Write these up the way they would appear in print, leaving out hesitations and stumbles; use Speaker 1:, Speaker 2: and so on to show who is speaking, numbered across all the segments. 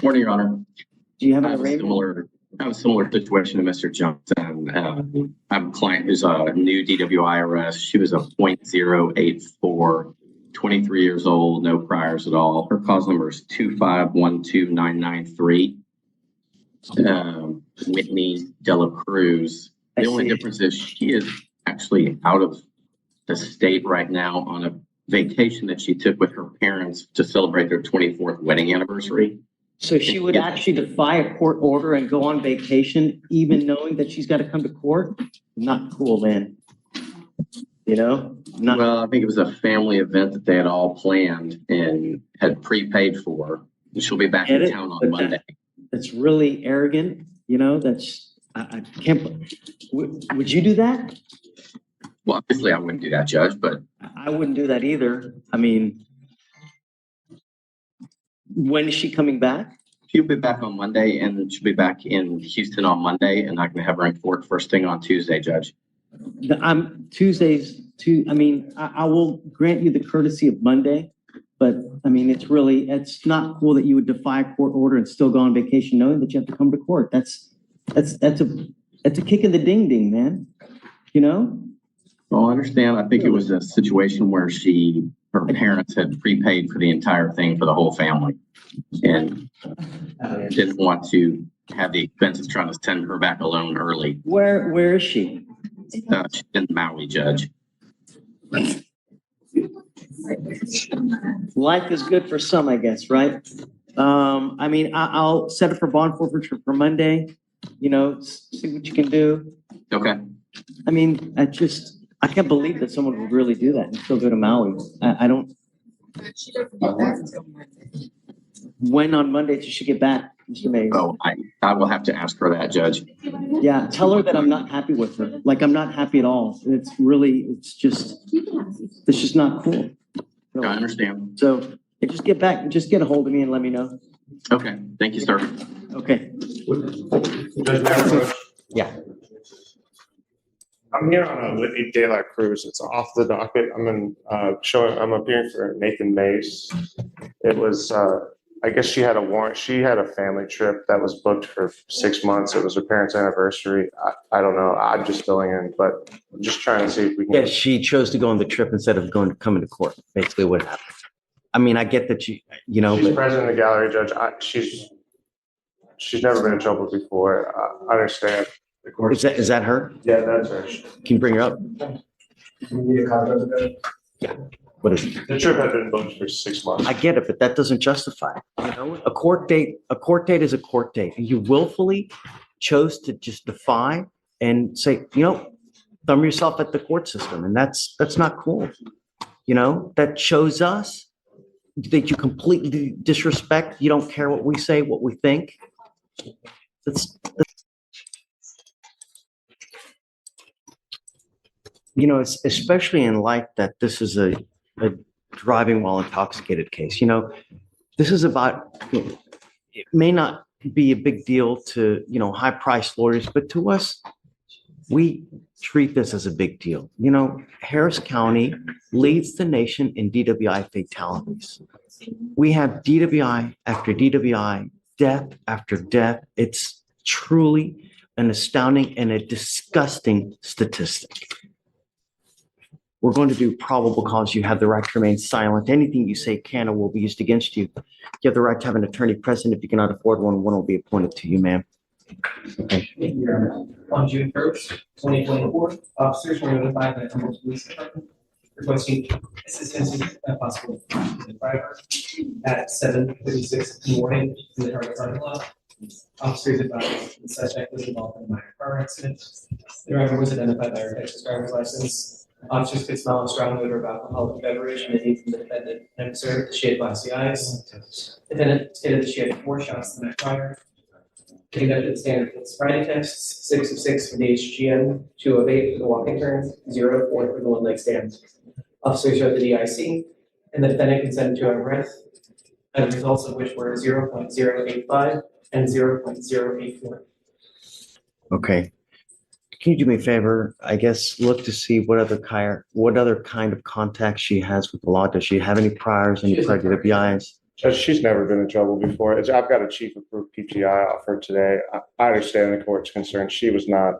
Speaker 1: Morning, Your Honor.
Speaker 2: Do you have
Speaker 1: I have a similar situation to Mr. Johnson. I have a client who's a new DWI arrest. She was a .084, 23 years old, no priors at all. Her cause number is 2512993. Whitney Dela Cruz. The only difference is she is actually out of the state right now on a vacation that she took with her parents to celebrate their 24th wedding anniversary.
Speaker 2: So she would actually defy a court order and go on vacation, even knowing that she's got to come to court? Not cool, man. You know?
Speaker 1: Well, I think it was a family event that they had all planned and had prepaid for. And she'll be back in town on Monday.
Speaker 2: That's really arrogant. You know, I can't. Would you do that?
Speaker 1: Well, obviously I wouldn't do that, Judge, but
Speaker 2: I wouldn't do that either. I mean, when is she coming back?
Speaker 1: she'll be back on Monday, and she'll be back in Houston on Monday, and I can have her in court first thing on Tuesday, Judge.
Speaker 2: I will grant you the courtesy of Monday, but I mean, it's not cool that you would defy a court order and still go on vacation knowing that you have to come to court. That's a kick in the ding ding, man. You know?
Speaker 1: Well, I understand. I think it was a situation where her parents had prepaid for the entire thing for the whole family and didn't want to have the expense of trying to send her back alone early.
Speaker 2: Where is she?
Speaker 1: She's in Maui, Judge.
Speaker 2: Life is good for some, I guess, right? I'll set it for bond forfeiture for Monday. You know, see what you can do.
Speaker 1: Okay.
Speaker 2: I mean, I can't believe that someone would really do that and still go to Maui. I don't.
Speaker 3: She doesn't get back until Monday.
Speaker 2: When on Monday does she get back, Mr. Mays?
Speaker 1: Oh, I will have to ask her that, Judge.
Speaker 2: Yeah, tell her that I'm not happy with her. Like, I'm not happy at all. It's just not cool.
Speaker 1: I understand.
Speaker 2: So just get back, just get a hold of me and let me know.
Speaker 1: Okay. Thank you, sir.
Speaker 2: Okay. Yeah.
Speaker 4: I'm here on a Whitney De La Cruz. It's off the docket. I'm appearing for Nathan Mace. It was, I guess she had a warrant. She had a family trip that was booked for 6 months. It was her parents' anniversary. I don't know. I'm just filling in, but I'm just trying to see if we can.
Speaker 2: Yeah, she chose to go on the trip instead of coming to court. Basically, what happened. I mean, I get that she's
Speaker 4: president of the gallery, Judge. She's never been in trouble before. I understand.
Speaker 2: Is that her?
Speaker 4: Yeah, that's her.
Speaker 2: Can you bring her up? Yeah. What is it?
Speaker 4: The trip had been booked for 6 months.
Speaker 2: I get it, but that doesn't justify it. You know, a court date is a court date. You willfully chose to just defy and say, thumb yourself at the court system, and that's not cool. You know, that shows us that you completely disrespect. You don't care what we say, what we think. That's especially in light that this is a driving while intoxicated case. This is about, it may not be a big deal to, high-priced lawyers, but to us, we treat this as a big deal. Harris County leads the nation in DWI fatalities. We have DWI after DWI, death after death. It's truly an astounding and a disgusting statistic. We're going to do probable cause. You have the right to remain silent. Anything you say can or will be used against you. You have the right to have an attorney present. If you cannot afford one will be appointed to you, ma'am. Okay.
Speaker 5: On June 1st, 2024, officers were notified by the Humboldt Police Department requesting assistance if possible to the driver at 7:56 in the morning in the target parking lot. Officers advised the suspect was involved in a minor car accident. The driver was identified by her Texas driver's license. Officers could smell a strong odor of alcoholic beverage emitting from the defendant and observed that she had glassy eyes. Defendant stated that she had 4 shots the night prior. Conducted standard sobriety tests, 6 of 6 for the HGM, 2 of 8 for the walking turn, 0 of 4 for the one leg stand. Officers wrote the DIC, and the defendant consented to a breath, and the results of which were 0.085 and 0.084.
Speaker 2: Okay. Can you do me a favor? I guess look to see what other kind of contact she has with the law. Does she have any priors, any prior DWIs?
Speaker 4: Judge, she's never been in trouble before. I've got a chief approved PGI offer today. I understand the court's concern. She was not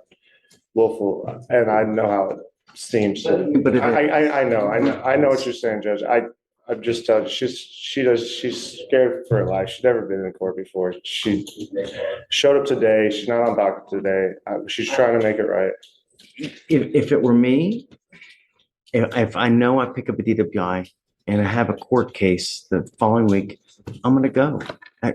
Speaker 4: willful, and I know how it seems.
Speaker 2: But
Speaker 4: I know what you're saying, Judge. I'm just telling you, she's scared for her life. She's never been in court before. She showed up today. She's not on docket today. She's trying to make it right.
Speaker 2: if it were me, if I know I pick up a DWI and I have a court case the following week, I'm gonna go. I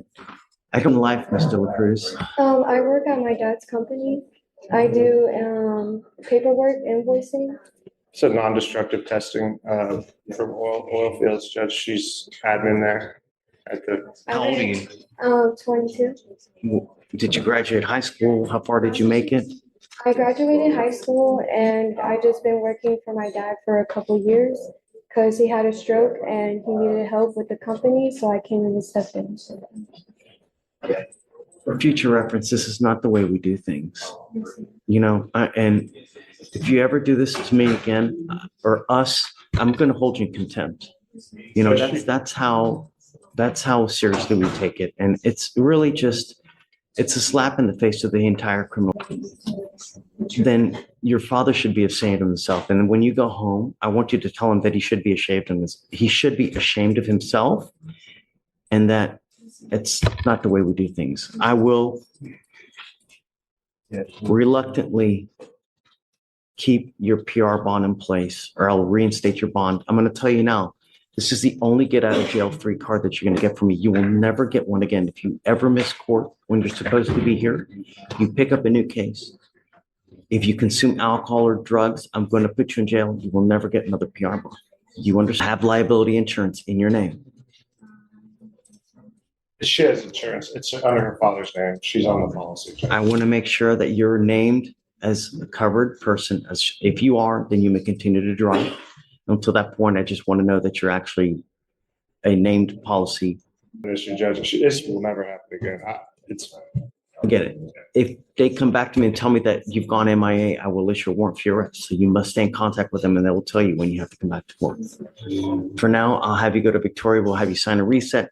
Speaker 2: don't life, Mr. LaCruz.
Speaker 6: I work at my dad's company. I do paperwork, invoicing.
Speaker 4: It's a non-destructive testing from oil fields, Judge. She's admin there at the.
Speaker 2: How old are you?
Speaker 6: 22.
Speaker 2: Did you graduate high school? How far did you make it?
Speaker 6: I graduated high school and I just been working for my dad for a couple years because he had a stroke and he needed help with the company, so I came in and stepped in.
Speaker 2: For future reference, this is not the way we do things. You know, and if you ever do this to me again or us, I'm going to hold you in contempt. You know, that's how seriously we take it. And it's really just, it's a slap in the face to the entire criminal. Then your father should be ashamed of himself. And when you go home, I want you to tell him that he should be ashamed of this. He should be ashamed of himself, and that it's not the way we do things. I will reluctantly keep your PR bond in place, or I'll reinstate your bond. I'm going to tell you now, this is the only get out of jail free card that you're going to get from me. You will never get one again. If you ever miss court when you're supposed to be here, you pick up a new case. If you consume alcohol or drugs, I'm going to put you in jail. You will never get another PR bond. You understand? Have liability insurance in your name.
Speaker 4: She has insurance. It's under her father's name. She's on the policy.
Speaker 2: I want to make sure that you're named as a covered person. As if you are, then you may continue to drive. Until that point, I just want to know that you're actually a named policy.
Speaker 4: Mr. Judge, this will never happen again. It's fine.
Speaker 2: I get it. If they come back to me and tell me that you've gone MIA, I will issue a warrant for your arrest. So you must stay in contact with them and they will tell you when you have to come back to court. For now, I'll have you go to Victoria. We'll have you sign a reset.